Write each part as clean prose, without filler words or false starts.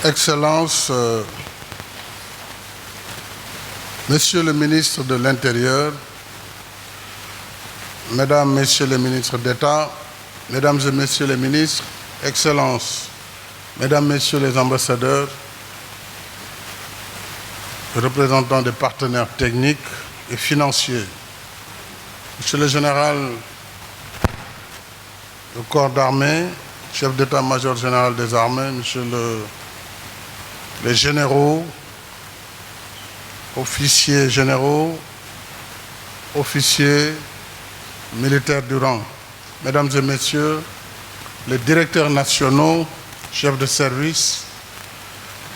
Excellences, Monsieur le ministre de l'Intérieur, Mesdames, Messieurs les ministres d'État, Mesdames et Messieurs les ministres, Excellences, Mesdames, Messieurs les ambassadeurs, représentants des partenaires techniques et financiers, Monsieur le Général du corps d'armée, chef d'état-major général des armées, Monsieur les généraux, officiers généraux, officiers militaires du rang, Mesdames et Messieurs, les directeurs nationaux, chefs de service,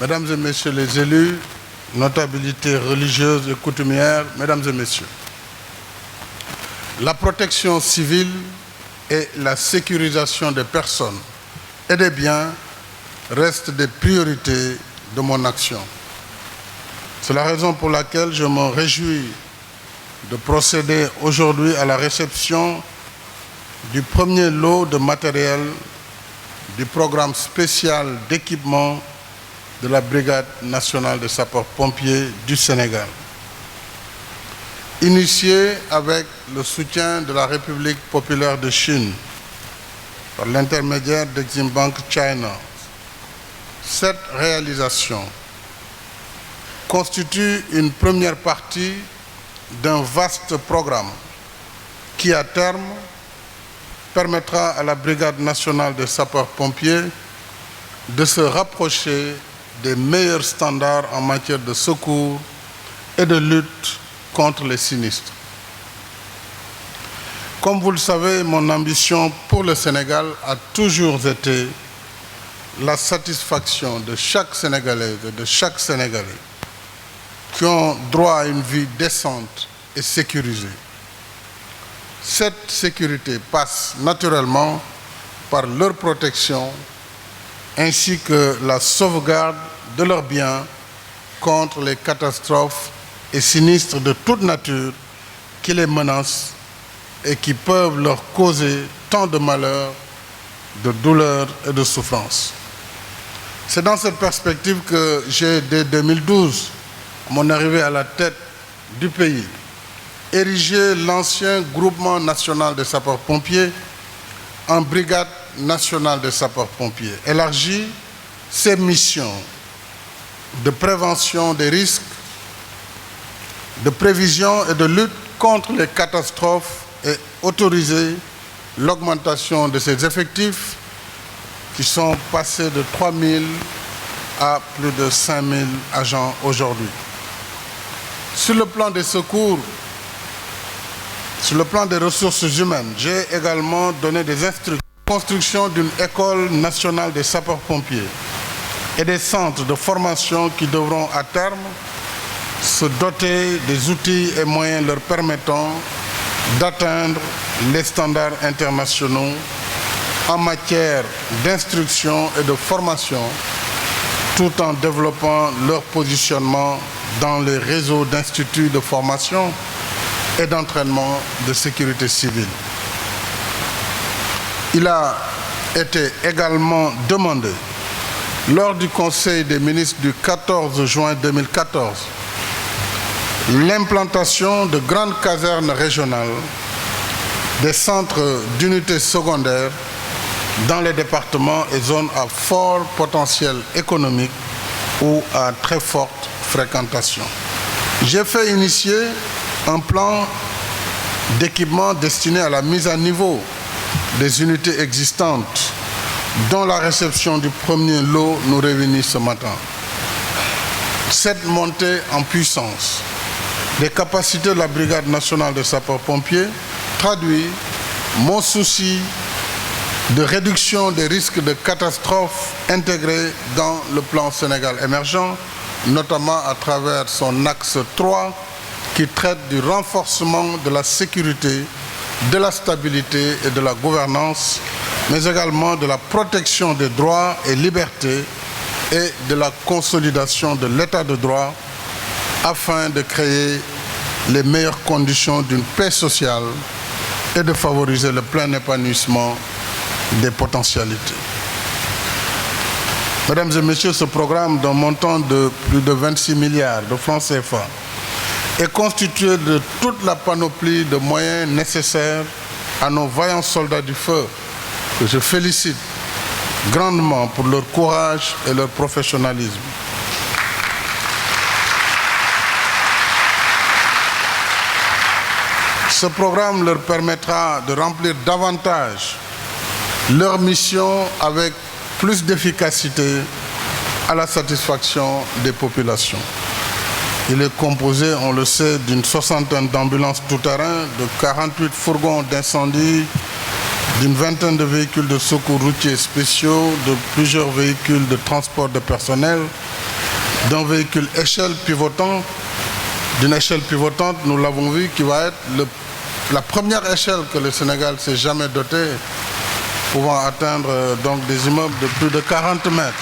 Mesdames et Messieurs les élus, notabilités religieuses et coutumières, Mesdames et Messieurs, la protection civile et la sécurisation des personnes et des biens restent des priorités de mon action. C'est la raison pour laquelle je me réjouis de procéder aujourd'hui à la réception du premier lot de matériel du programme spécial d'équipement de la Brigade nationale des sapeurs-pompiers du Sénégal. Initié avec le soutien de la République populaire de Chine par l'intermédiaire d'Exim Bank China, cette réalisation constitue une première partie d'un vaste programme qui, à terme, permettra à la Brigade nationale des sapeurs-pompiers de se rapprocher des meilleurs standards en matière de secours et de lutte contre les sinistres. Comme vous le savez, mon ambition pour le Sénégal a toujours été la satisfaction de chaque Sénégalaise et de chaque Sénégalais qui ont droit à une vie décente et sécurisée. Cette sécurité passe naturellement par leur protection ainsi que la sauvegarde de leurs biens contre les catastrophes et sinistres de toute nature qui les menacent et qui peuvent leur causer tant de malheurs, de douleurs et de souffrances. C'est dans cette perspective que j'ai, dès 2012, à mon arrivée à la tête du pays, érigé l'ancien groupement national des sapeurs-pompiers en brigade nationale des sapeurs-pompiers, élargi ses missions de prévention des risques, de prévision et de lutte contre les catastrophes et autorisé l'augmentation de ses effectifs qui sont passés de 3 000 à plus de 5 000 agents aujourd'hui. Sur le plan des secours, sur le plan des ressources humaines, j'ai également donné des instructions. Construction d'une école nationale des sapeurs-pompiers et des centres de formation qui devront à terme se doter des outils et moyens leur permettant d'atteindre les standards internationaux en matière d'instruction et de formation, tout en développant leur positionnement dans les réseaux d'instituts de formation et d'entraînement de sécurité civile. Il a été également demandé, lors du Conseil des ministres du 14 juin 2014, l'implantation de grandes casernes régionales, des centres d'unités secondaires dans les départements et zones à fort potentiel économique ou à très forte fréquentation. J'ai fait initier un plan d'équipement destiné à la mise à niveau des unités existantes, dont la réception du premier lot nous réunit ce matin. Cette montée en puissance des capacités de la Brigade nationale des sapeurs-pompiers traduit mon souci de réduction des risques de catastrophes intégrés dans le plan Sénégal émergent, notamment à travers son axe 3 qui traite du renforcement de la sécurité, de la stabilité et de la gouvernance, mais également de la protection des droits et libertés et de la consolidation de l'état de droit afin de créer les meilleures conditions d'une paix sociale et de favoriser le plein épanouissement des potentialités. Mesdames et messieurs, ce programme d'un montant de plus de 26 milliards de francs CFA est constitué de toute la panoplie de moyens nécessaires à nos vaillants soldats du feu, que je félicite grandement pour leur courage et leur professionnalisme. Ce programme leur permettra de remplir davantage leur mission avec plus d'efficacité à la satisfaction des populations. Il est composé, on le sait, d'une 60aine d'ambulances tout-terrain, de 48 fourgons d'incendie, d'une vingtaine de véhicules de secours routiers spéciaux, de plusieurs véhicules de transport de personnel, d'un véhicule échelle pivotante, d'une échelle pivotante, nous l'avons vu, qui va être la première échelle que le Sénégal s'est jamais dotée, pouvant atteindre donc des immeubles de plus de 40 mètres,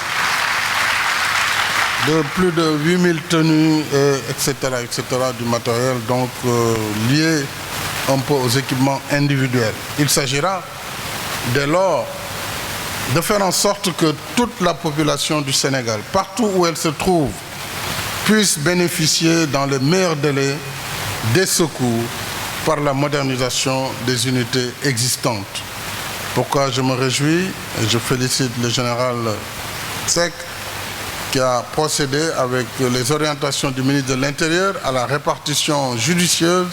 de plus de 8000 tenues, etc., du matériel donc lié un peu aux équipements individuels. Il s'agira dès lors de faire en sorte que toute la population du Sénégal, partout où elle se trouve, puisse bénéficier dans les meilleurs délais des secours par la modernisation des unités existantes. Pourquoi je me réjouis et je félicite le général Seck qui a procédé avec les orientations du ministre de l'Intérieur à la répartition judicieuse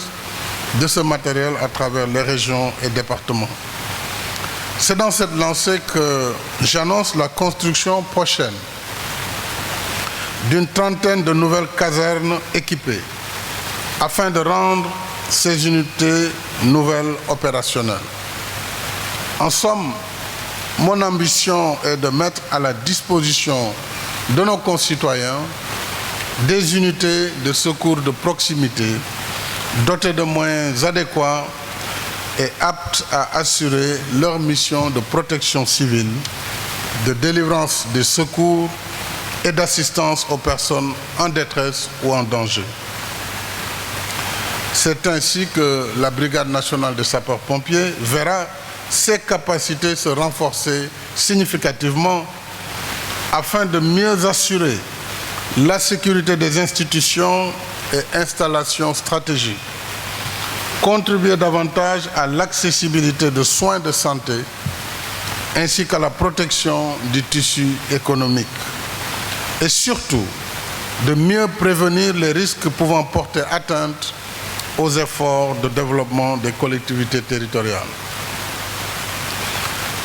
de ce matériel à travers les régions et départements. C'est dans cette lancée que j'annonce la construction prochaine d'une trentaine de nouvelles casernes équipées afin de rendre ces unités nouvelles opérationnelles. En somme, mon ambition est de mettre à la disposition de nos concitoyens des unités de secours de proximité dotées de moyens adéquats et aptes à assurer leur mission de protection civile, de délivrance des secours et d'assistance aux personnes en détresse ou en danger. C'est ainsi que la Brigade nationale des sapeurs-pompiers verra ses capacités se renforcer significativement afin de mieux assurer la sécurité des institutions et installations stratégiques, contribuer davantage à l'accessibilité de soins de santé ainsi qu'à la protection du tissu économique et surtout de mieux prévenir les risques pouvant porter atteinte aux efforts de développement des collectivités territoriales.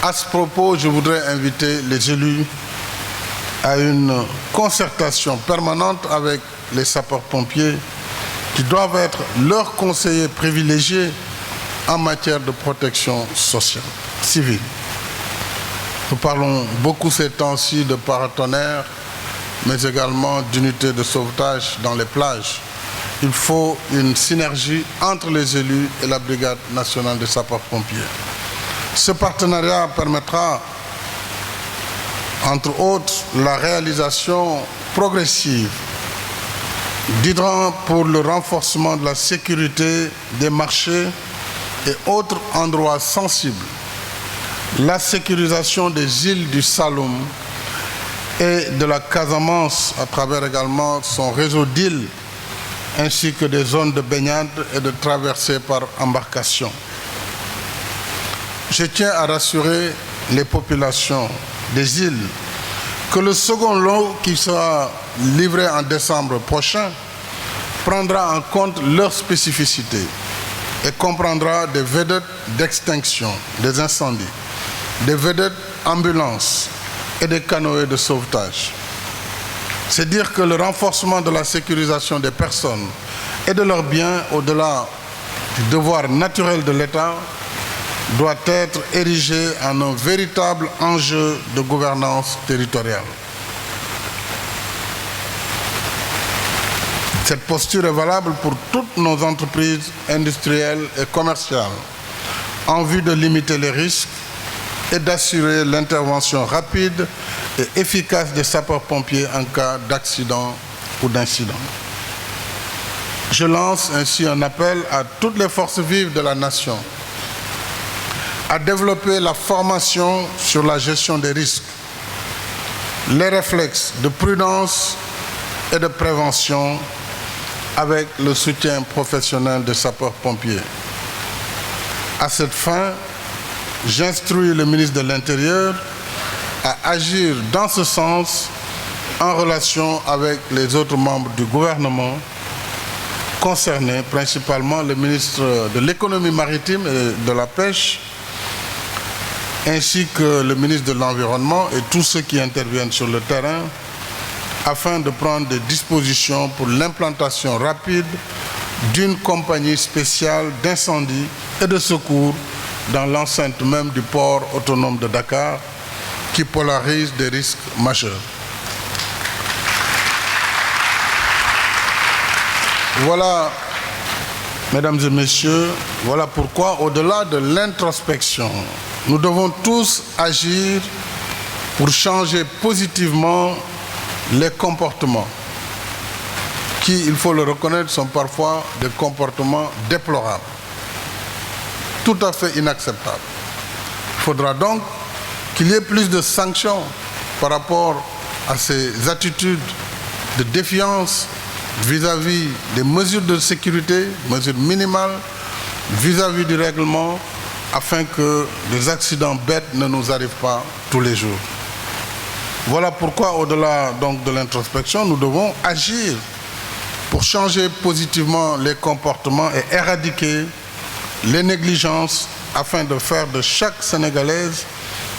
À ce propos, je voudrais inviter les élus à une concertation permanente avec les sapeurs-pompiers qui doivent être leurs conseillers privilégiés en matière de protection sociale, civile. Nous parlons beaucoup ces temps-ci de paratonnerres, mais également d'unités de sauvetage dans les plages. Il faut une synergie entre les élus et la Brigade nationale des sapeurs-pompiers. Ce partenariat permettra, entre autres, la réalisation progressive d'hydrants pour le renforcement de la sécurité des marchés et autres endroits sensibles, la sécurisation des îles du Saloum et de la Casamance à travers également son réseau d'îles, ainsi que des zones de baignade et de traversée par embarcation. Je tiens à rassurer les populations des îles que le second lot qui sera livré en décembre prochain prendra en compte leurs spécificités et comprendra des vedettes d'extinction des incendies, des vedettes ambulances et des canoës de sauvetage. C'est dire que le renforcement de la sécurisation des personnes et de leurs biens, au-delà du devoir naturel de l'État, doit être érigé en un véritable enjeu de gouvernance territoriale. Cette posture est valable pour toutes nos entreprises industrielles et commerciales en vue de limiter les risques et d'assurer l'intervention rapide et efficace des sapeurs-pompiers en cas d'accident ou d'incident. Je lance ainsi un appel à toutes les forces vives de la nation à développer la formation sur la gestion des risques, les réflexes de prudence et de prévention avec le soutien professionnel des sapeurs-pompiers. À cette fin, j'instruis le ministre de l'Intérieur à agir dans ce sens en relation avec les autres membres du gouvernement concernés, principalement le ministre de l'Économie maritime et de la Pêche, ainsi que le ministre de l'Environnement et tous ceux qui interviennent sur le terrain, afin de prendre des dispositions pour l'implantation rapide d'une compagnie spéciale d'incendie et de secours dans l'enceinte même du port autonome de Dakar, qui polarise des risques majeurs. Voilà, mesdames et messieurs, voilà pourquoi, au-delà de l'introspection, nous devons tous agir pour changer positivement les comportements qui, il faut le reconnaître, sont parfois des comportements déplorables, tout à fait inacceptables. Il faudra donc qu'il y ait plus de sanctions par rapport à ces attitudes de défiance vis-à-vis des mesures de sécurité, mesures minimales, vis-à-vis du règlement, afin que des accidents bêtes ne nous arrivent pas tous les jours. Voilà pourquoi, au-delà donc de l'introspection, nous devons agir pour changer positivement les comportements et éradiquer les négligences afin de faire de chaque Sénégalaise,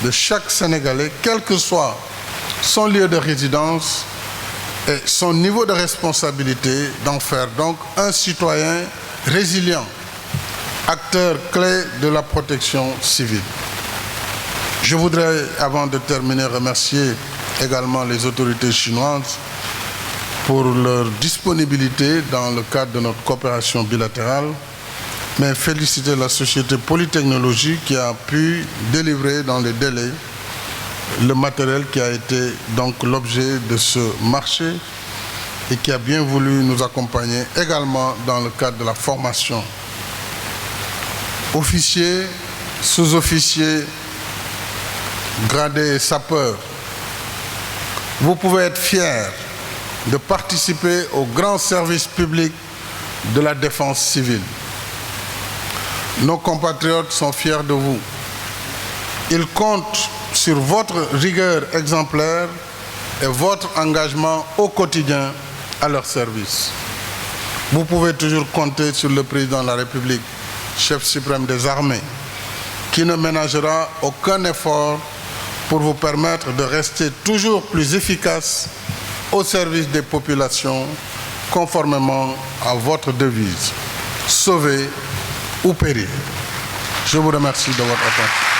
de chaque Sénégalais, quel que soit son lieu de résidence et son niveau de responsabilité, d'en faire donc un citoyen résilient, acteur clé de la protection civile. Je voudrais, avant de terminer, remercier également les autorités chinoises pour leur disponibilité dans le cadre de notre coopération bilatérale, mais féliciter la société Polytechnologie qui a pu délivrer dans les délais le matériel qui a été donc l'objet de ce marché et qui a bien voulu nous accompagner également dans le cadre de la formation. Officiers, sous-officiers, gradés et sapeurs, vous pouvez être fiers de participer au grand service public de la défense civile. Nos compatriotes sont fiers de vous. Ils comptent sur votre rigueur exemplaire et votre engagement au quotidien à leur service. Vous pouvez toujours compter sur le président de la République, chef suprême des armées, qui ne ménagera aucun effort pour vous permettre de rester toujours plus efficace au service des populations, conformément à votre devise, sauver ou périr. Je vous remercie de votre attention.